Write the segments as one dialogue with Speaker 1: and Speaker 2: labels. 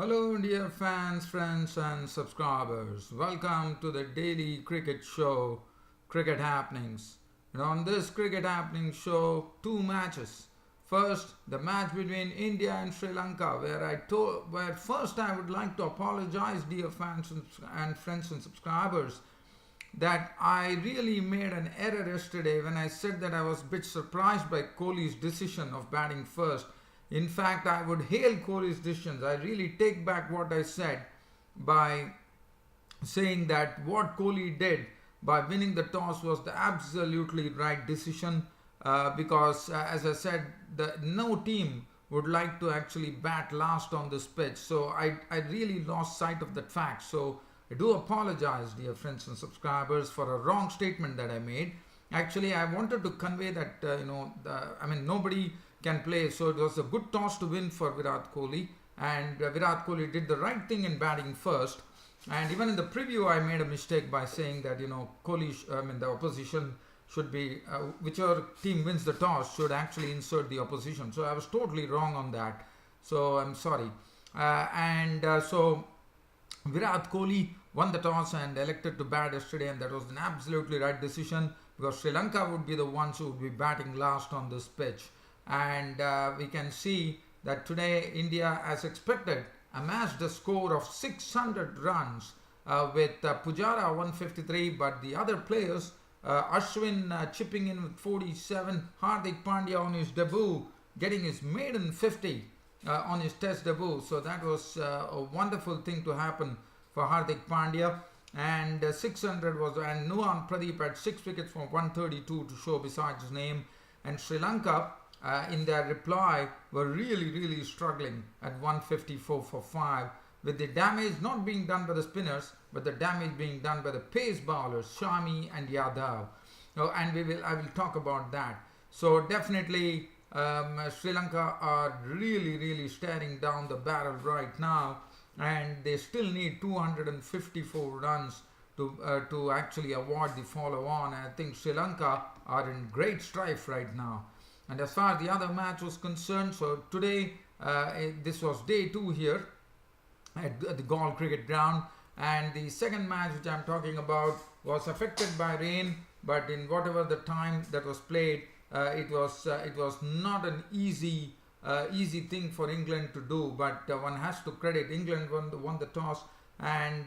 Speaker 1: Hello, dear fans, friends, and subscribers. Welcome to the daily cricket show, Cricket Happenings. And on this Cricket Happening show, two matches. First, the match between India and Sri Lanka, where first I would like to apologize, dear fans and friends and subscribers, that I really made an error yesterday when I said that I was a bit surprised by Kohli's decision of batting first. In fact, I would hail Kohli's decisions. I really take back what I said by saying that what Kohli did by winning the toss was the absolutely right decision because, as I said, no team would like to actually bat last on this pitch. So I really lost sight of that fact. So I do apologize, dear friends and subscribers, for a wrong statement that I made. Actually, I wanted to convey that, nobody can play. So it was a good toss to win for Virat Kohli. And Virat Kohli did the right thing in batting first. And even in the preview, I made a mistake by saying that, the opposition should be, whichever team wins the toss should actually insert the opposition. So I was totally wrong on that. So I'm sorry. So Virat Kohli won the toss and elected to bat yesterday, and that was an absolutely right decision because Sri Lanka would be the ones who would be batting last on this pitch. And we can see that today India, as expected, amassed a score of 600 runs with Pujara 153, but the other players, Ashwin chipping in with 47, Hardik Pandya on his debut, getting his maiden 50 on his test debut. So that was a wonderful thing to happen for Hardik Pandya. And 600 was, and Nuwan Pradeep had 6 wickets from 132 to show besides his name. And Sri Lanka, in their reply, were really struggling at 154 for 5, with the damage not being done by the spinners, but the damage being done by the pace bowlers, Shami and Yadav. And I will talk about that. So definitely Sri Lanka are really staring down the barrel right now, and they still need 254 runs to actually avoid the follow on. And I think Sri Lanka are in great strife right now. And as far as the other match was concerned, so today this was day 2 here at the Galle Cricket Ground, and the second match which I'm talking about was affected by rain, but in whatever the time that was played, it was not an easy thing for England to do. But one has to credit England won the toss, and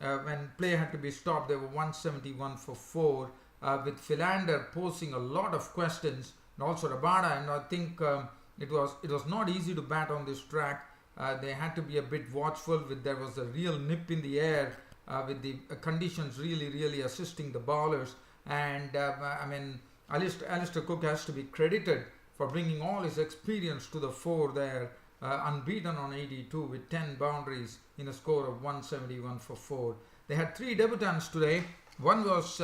Speaker 1: when play had to be stopped, they were 171 for 4. With Philander posing a lot of questions, and also Rabada, and I think it was not easy to bat on this track. They had to be a bit watchful. There was a real nip in the air with the conditions really assisting the bowlers. And Alistair Cook has to be credited for bringing all his experience to the fore there, unbeaten on 82 with 10 boundaries in a score of 171 for 4. They had 3 debutants today. One was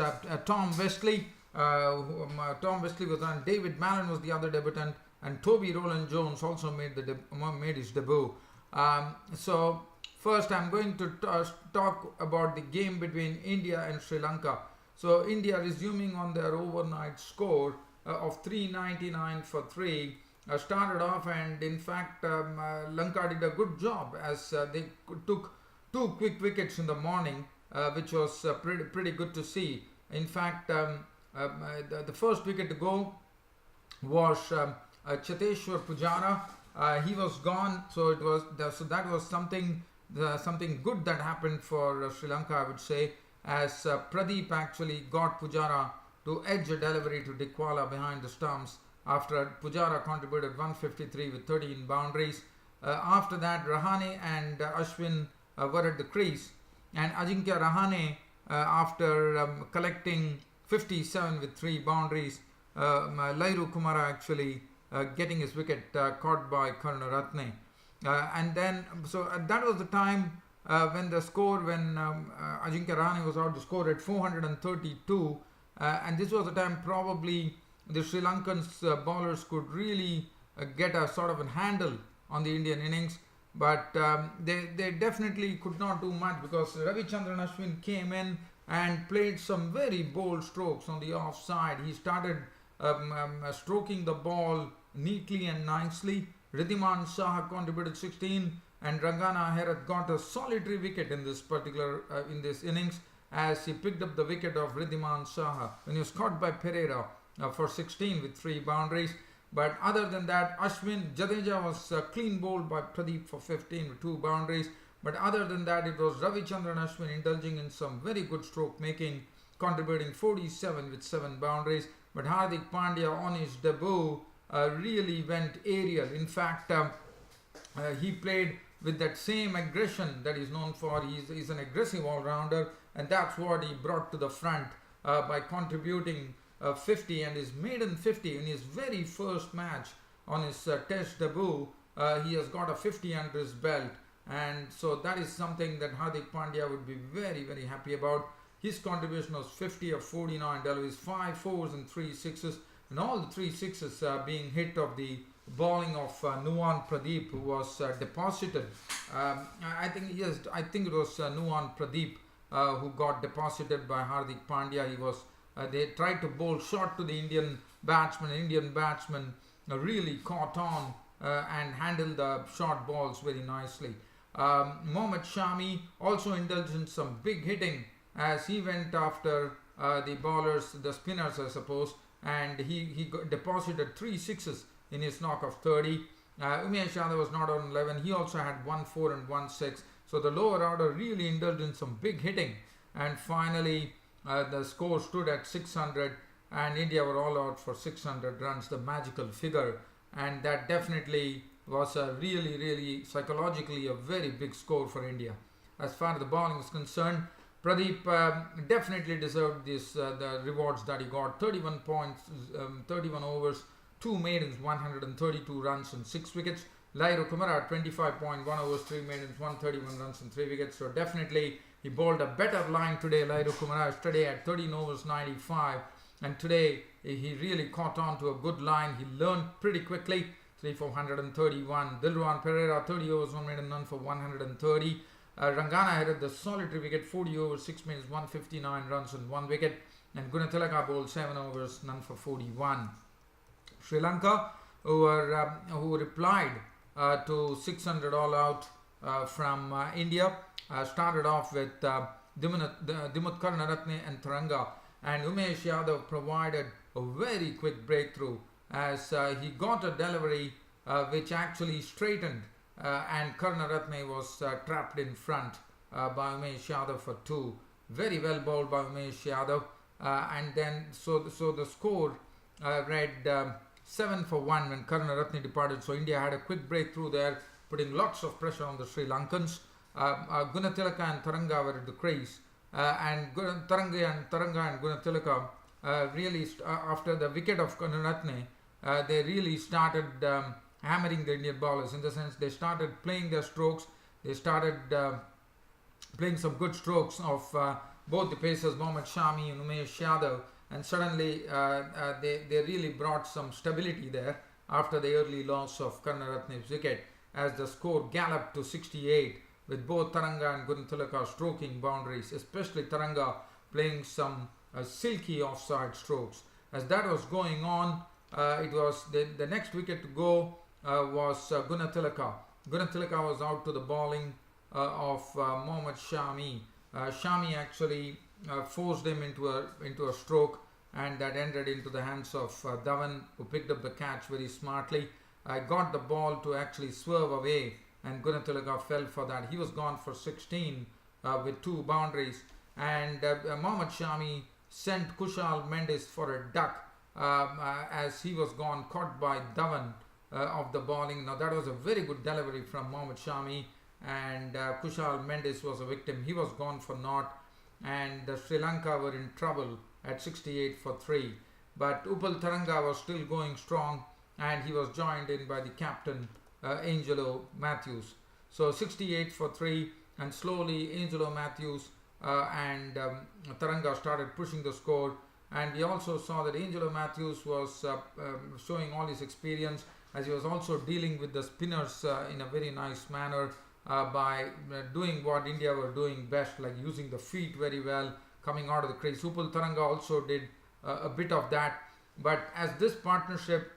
Speaker 1: Tom Westley. Tom Westley was on. David Mallon was the other debutant, and Toby Roland Jones also made his debut. So first, I'm going to talk about the game between India and Sri Lanka. So India, resuming on their overnight score of 399 for 3, started off, and in fact Lanka did a good job as they took 2 quick wickets in the morning, which was pretty good to see. In fact, the first wicket to go was Cheteshwar Pujara. He was gone, so that was something good that happened for Sri Lanka, I would say, as Pradeep actually got Pujara to edge a delivery to Dikwala behind the stumps after Pujara contributed 153 with 13 boundaries. After that, Rahane and Ashwin were at the crease, and Ajinkya Rahane, after collecting 57 with 3 boundaries, Lairu Kumara actually getting his wicket caught by Karunaratne. And then, so that was the time when Ajinkya Rahane was out, the score at 432, and this was the time probably the Sri Lankan bowlers could really get a sort of a handle on the Indian innings. But they definitely could not do much because Ravichandran Ashwin came in and played some very bold strokes on the offside. He started stroking the ball neatly and nicely, Ridhiman Shah contributed 16, and Rangana Herath got a solitary wicket in this particular in this innings, as he picked up the wicket of Ridhiman Shah when he was caught by Pereira for 16 with 3 boundaries. But other than that, Ashwin Jadeja was clean bowled by Pradeep for 15 with 2 boundaries. But other than that, it was Ravichandran Ashwin indulging in some very good stroke making, contributing 47 with 7 boundaries. But Hardik Pandya on his debut really went aerial. In fact, he played with that same aggression that he's known for. He's an aggressive all-rounder, and that's what he brought to the front by contributing 50, and his maiden 50 in his very first match on his test debut. He has got a 50 under his belt, and so that is something that Hardik Pandya would be very, very happy about. His contribution was 50 of 49 deliveries, 5 fours and 3 sixes, and all the 3 sixes being hit of the bowling of Nuwan Pradeep, who was deposited. I think it was Nuwan Pradeep who got deposited by Hardik Pandya. They tried to bowl short to the Indian batsman. Indian batsman really caught on and handled the short balls very nicely. Mohammad Shami also indulged in some big hitting as he went after the bowlers, the spinners I suppose, and he deposited 3 sixes in his knock of 30. Umesh Yadav was not on 11. He also had 1 4 and 1 6. So the lower order really indulged in some big hitting. And finally, the score stood at 600, and India were all out for 600 runs, the magical figure. And that definitely was a really psychologically a very big score for India. As far as the bowling is concerned, Pradeep definitely deserved the rewards that he got. 31 points, 31 overs, 2 maidens, 132 runs and 6 wickets. Lairu Kumara 25.1 overs, 3 maidens, 131 runs and 3 wickets. So definitely he bowled a better line today. Lairu Kumara yesterday at 13 overs, 95, and today he really caught on to a good line. He learned pretty quickly. 3 for 131. Dilruwan Pereira 30 overs, 1 maiden, none for 130. Rangana had the solitary wicket, 40 overs, 6 minutes, 159 runs and 1 wicket. And Gunatilaka bowled 7 overs, none for 41. Sri Lanka, who replied to 600 all out from India, started off with Dimut Karunaratne and Taranga, and Umesh Yadav provided a very quick breakthrough as he got a delivery which actually straightened, and Karunaratne was trapped in front by Umesh Yadav for 2. Very well bowled by Umesh Yadav, and then so the score read 7 for 1 when Karunaratne departed. So India had a quick breakthrough there, putting lots of pressure on the Sri Lankans. Gunatilaka and Taranga were at the crease, and Taranga and Gunatilaka really after the wicket of Karunaratne, they really started hammering the Indian bowlers, in the sense they started playing their strokes. They started playing some good strokes of both the pacers Mohammad Shami and Umesh Yadav, and suddenly they really brought some stability there after the early loss of Karunaratne's wicket, as the score galloped to 68 with both Taranga and Gunatilaka stroking boundaries, especially Taranga playing some silky offside strokes. As that was going on, it was the next wicket to go was Gunatilaka. Gunatilaka was out to the bowling of Mohammad Shami. Shami actually forced him into a stroke, and that ended into the hands of Dhawan, who picked up the catch very smartly. Got the ball to actually swerve away, and Gunatilaka fell for that. He was gone for 16 with 2 boundaries, and Mohammad Shami sent Kushal Mendes for a duck as he was gone, caught by Dhawan of the bowling. Now that was a very good delivery from Mohammad Shami, and Kushal Mendes was a victim. He was gone for naught, and Sri Lanka were in trouble at 68 for 3. But Upal Taranga was still going strong, and he was joined in by the captain Angelo Matthews. So 68 for 3, and slowly Angelo Matthews and Taranga started pushing the score, and we also saw that Angelo Matthews was showing all his experience, as he was also dealing with the spinners in a very nice manner by doing what India were doing best, like using the feet very well, coming out of the crease. Upal Taranga also did a bit of that, but as this partnership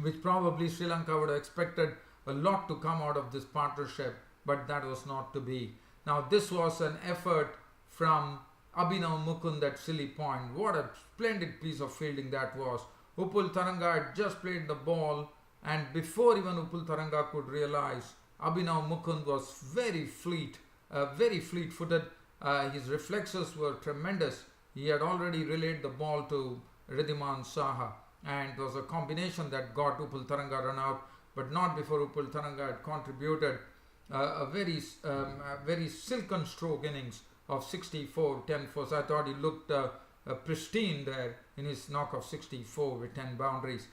Speaker 1: which probably Sri Lanka would have expected a lot to come out of this partnership, but that was not to be. Now, this was an effort from Abhinav Mukund at silly point. What a splendid piece of fielding that was. Upul Taranga had just played the ball, and before even Upul Taranga could realize, Abhinav Mukund was very fleet-footed. His reflexes were tremendous. He had already relayed the ball to Ridhiman Saha, and it was a combination that got Upul Taranga run out, but not before Upul Taranga had contributed a very silken stroke innings of 64, 10 fours. I thought he looked pristine there in his knock of 64 with 10 boundaries.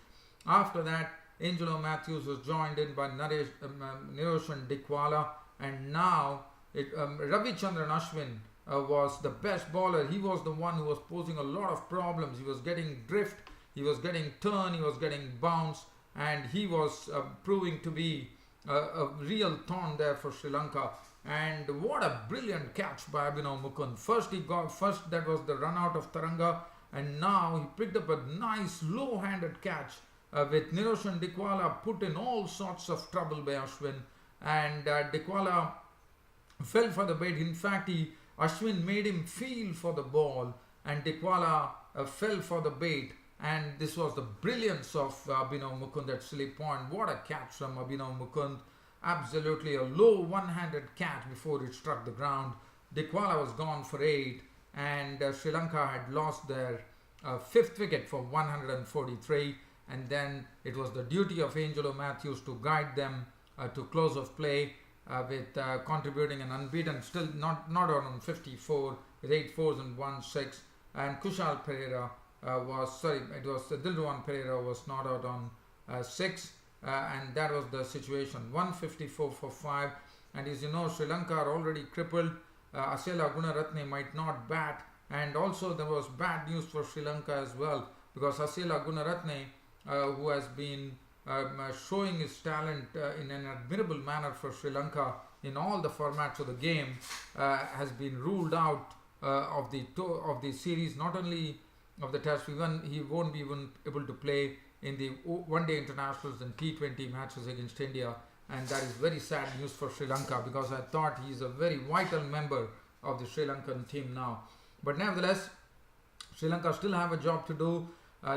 Speaker 1: After that, Angelo Matthews was joined in by Niroshan Dikwala, and now Ravichandran Ashwin was the best bowler. He was the one who was posing a lot of problems. He was getting drift, he was getting turn, he was getting bounce, and he was proving to be a real thorn there for Sri Lanka. And what a brilliant catch by Abhinav Mukund. First that was the run out of Taranga, and now he picked up a nice low-handed catch with Niroshan Dikwala put in all sorts of trouble by Ashwin, and Dikwala fell for the bait. In fact, Ashwin made him feel for the ball, and Dikwala fell for the bait. And this was the brilliance of Abhinav Mukund at silly point. What a catch from Abhinav Mukund. Absolutely a low one-handed catch before it struck the ground. Dikwala was gone for 8, and Sri Lanka had lost their 5th wicket for 143, and then it was the duty of Angelo Matthews to guide them to close of play with contributing an unbeaten, still not out on 54 with 8 fours and 1 6, and Kushal Perera Dilruwan Perera was not out on 6, and that was the situation. 154 for 5, and as you know, Sri Lanka are already crippled. Asela Gunaratne might not bat, and also there was bad news for Sri Lanka as well, because Asela Gunaratne, who has been showing his talent in an admirable manner for Sri Lanka in all the formats of the game, has been ruled out of the series, not only of the test. He won't be even able to play in the one-day internationals and T20 matches against India, and that is very sad news for Sri Lanka, because I thought he is a very vital member of the Sri Lankan team now. But nevertheless, Sri Lanka still have a job to do.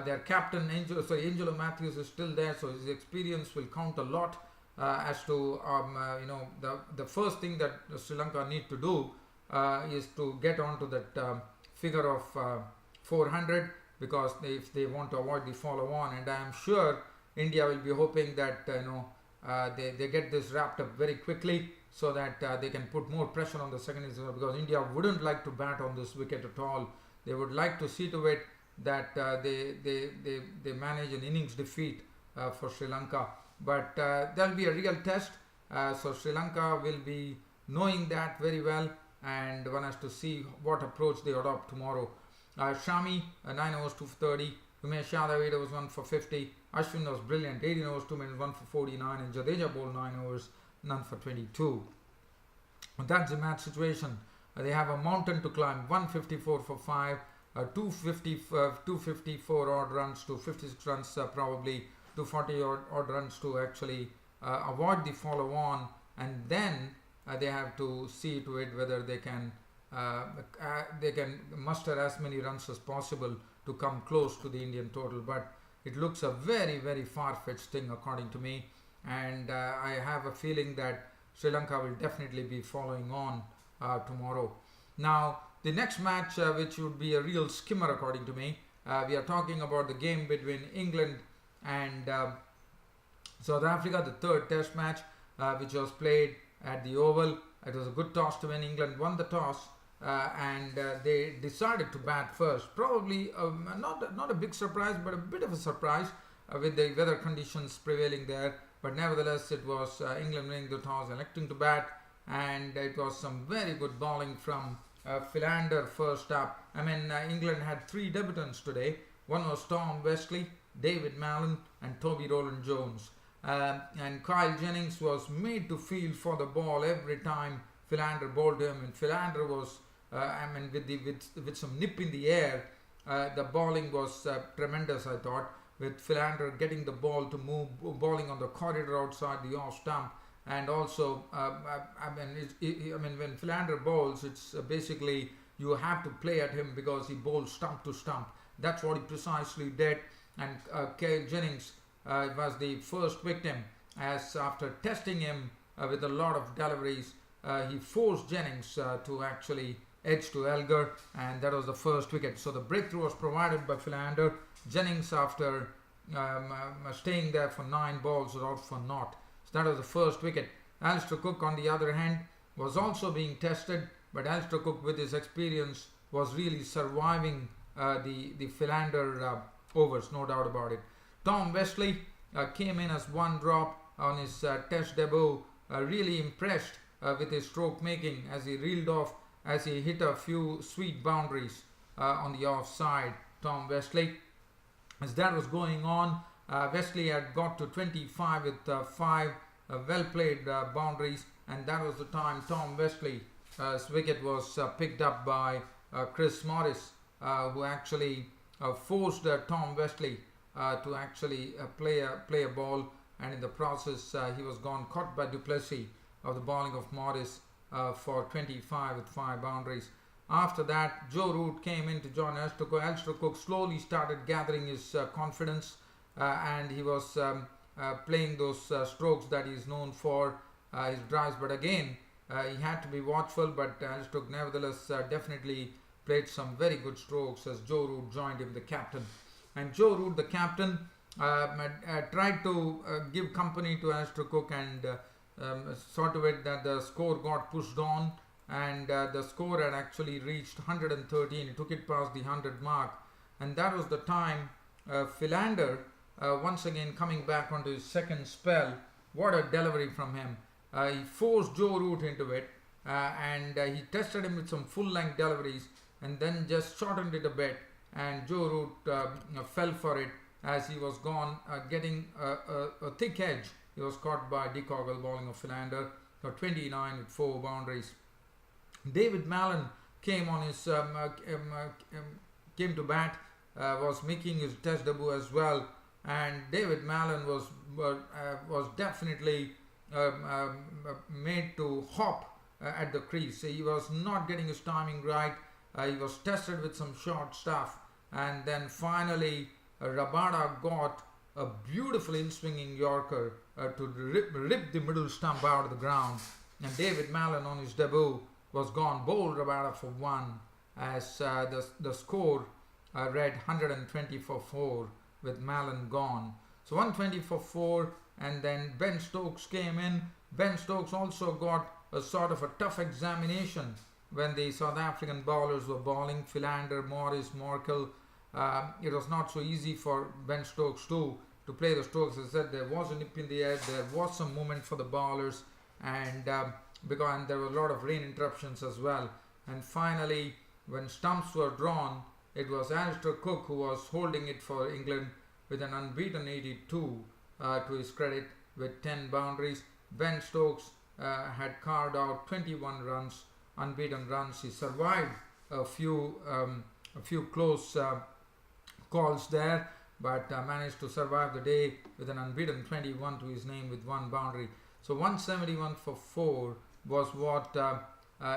Speaker 1: Their captain Angelo Matthews is still there, so his experience will count a lot as to the first thing that Sri Lanka need to do is to get onto that figure of 400, because if they want to avoid the follow on, and I am sure India will be hoping that they get this wrapped up very quickly, so that they can put more pressure on the second innings, because India wouldn't like to bat on this wicket at all. They would like to see to it that they manage an innings defeat for Sri Lanka, but there'll be a real test, so Sri Lanka will be knowing that very well, and one has to see what approach they adopt tomorrow. Shami 9 overs 2 for 30, Umesh Yadav 8 overs 1 for 50, Ashwin was brilliant, 18 overs 2 minutes 1 for 49, and Jadeja bowled 9 overs none for 22. That's the match situation. They have a mountain to climb. 154 for 5, 254 odd runs to 56 runs, probably 240 odd runs to actually avoid the follow on, and then they have to see to it whether they can muster as many runs as possible to come close to the Indian total. But it looks a very, very far-fetched thing according to me, and I have a feeling that Sri Lanka will definitely be following on tomorrow. Now, the next match, which would be a real skimmer according to me, we are talking about the game between England and South Africa, the third test match, which was played at the Oval. It was a good toss to win. England won the toss, and they decided to bat first. Probably not a big surprise, but a bit of a surprise with the weather conditions prevailing there. But nevertheless, it was England winning the toss, electing to bat, and it was some very good bowling from Philander first up. I mean, England had 3 debutants today. One was Tom Westley, David Mallon, and Toby Rowland-Jones. And Kyle Jennings was made to feel for the ball every time Philander bowled him, and Philander was, with some nip in the air. The bowling was tremendous, I thought. with Philander getting the ball to move, bowling on the corridor outside the off stump. And also, when Philander bowls, it's basically you have to play at him because he bowls stump to stump. That's what he precisely did. And Kyle Jennings was the first victim, as after testing him with a lot of deliveries, he forced Jennings to actually edge to Elgar, and that was the first wicket. So the breakthrough was provided by Philander. Jennings, after staying there for 9 balls, was out for naught. So that was the first wicket. Alistair Cook, on the other hand, was also being tested, but Alistair Cook, with his experience, was really surviving the Philander overs, no doubt about it. Tom Westley came in as 1 drop on his test debut, really impressed with his stroke making as he reeled off, as he hit a few sweet boundaries on the offside. Tom Westley, as that was going on, Westley had got to 25 with 5 well played boundaries, and that was the time Tom Westley's wicket was picked up by Chris Morris, who actually forced Tom Westley to actually play a ball, and in the process he was gone, caught by Duplessis of the bowling of Morris for 25 with 5 boundaries. After that, Joe Root came in to join Alistair Cook. Alistair Cook slowly started gathering his confidence, and he was playing those strokes that he is known for, his drives. But again, he had to be watchful, but Alistair Cook nevertheless definitely played some very good strokes as Joe Root joined him, the captain. And Joe Root, the captain, tried to give company to Alistair Cook, and saw to it that the score got pushed on, and the score had actually reached 113. It took it past the 100 mark, and that was the time Philander, once again coming back onto his second spell. What a delivery from him. He forced Joe Root into it, and he tested him with some full-length deliveries, and then just shortened it a bit, and Joe Root fell for it as he was gone, getting a thick edge. He was caught by Dick Ogle, bowling of Philander for 29 with 4 boundaries. David Mallon came on his came to bat, was making his test debut as well, and David Mallon was definitely made to hop at the crease. He was not getting his timing right. He was tested with some short stuff, and then finally Rabada got a beautiful in-swinging Yorker to rip the middle stump out of the ground, and David Mallon on his debut was gone. Bowled Rabada for 1, as the score read 120 for 4 with Mallon gone. So 120 for 4, and then Ben Stokes came in. Ben Stokes also got a sort of a tough examination when the South African bowlers were bowling. Philander, Morris, Morkel. It was not so easy for Ben Stokes to play the strokes. As I said, there was a nip in the air, there was some movement for the bowlers, and because there were a lot of rain interruptions as well. And finally, when stumps were drawn, it was Alistair Cook who was holding it for England with an unbeaten 82 to his credit, with 10 boundaries. Ben Stokes had carved out 21 runs, unbeaten runs. He survived a few close calls there, but managed to survive the day with an unbeaten 21 to his name with 1 boundary. So 171 for 4 was what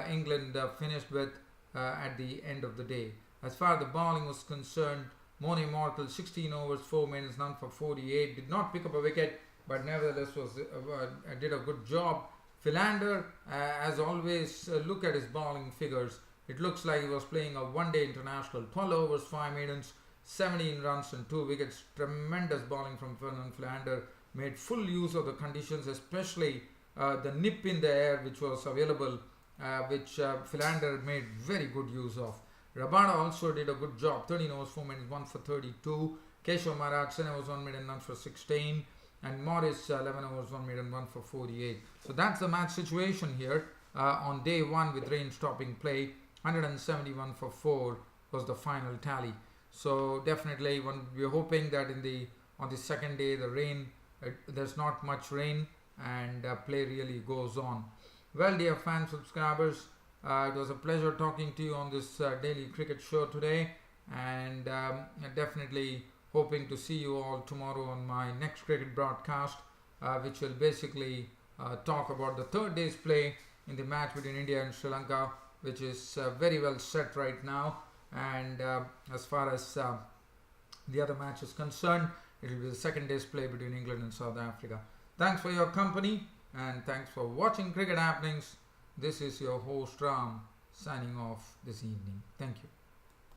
Speaker 1: England finished with at the end of the day. As far as the bowling was concerned, Mone Morkel, 16 overs, 4 minutes, none for 48. Did not pick up a wicket, but nevertheless did a good job. Philander, as always, look at his bowling figures. It looks like he was playing a one-day international. 12 overs, 5 maidens, 17 runs and 2 wickets. Tremendous bowling from Ferdinand Philander. Made full use of the conditions, especially the nip in the air which was available, which Philander made very good use of. Rabada also did a good job. 13 overs, 4 minutes, 1 for 32. Keshav Maharaj, 10 overs, 1 minute, none for 16. And Morris, 11 overs, 1 minute, 1 for 48. So that's the match situation here on day 1 with rain stopping play. 171 for 4 was the final tally. So definitely we're hoping that on the second day the rain, there's not much rain, and play really goes on. Well, dear fan subscribers, it was a pleasure talking to you on this daily cricket show today, and definitely Hoping to see you all tomorrow on my next cricket broadcast, which will basically talk about the third day's play in the match between India and Sri Lanka, which is very well set right now. And as far as the other match is concerned, it will be the second day's play between England and South Africa. Thanks for your company and thanks for watching Cricket Happenings. This is your host Ram signing off this evening. Thank you.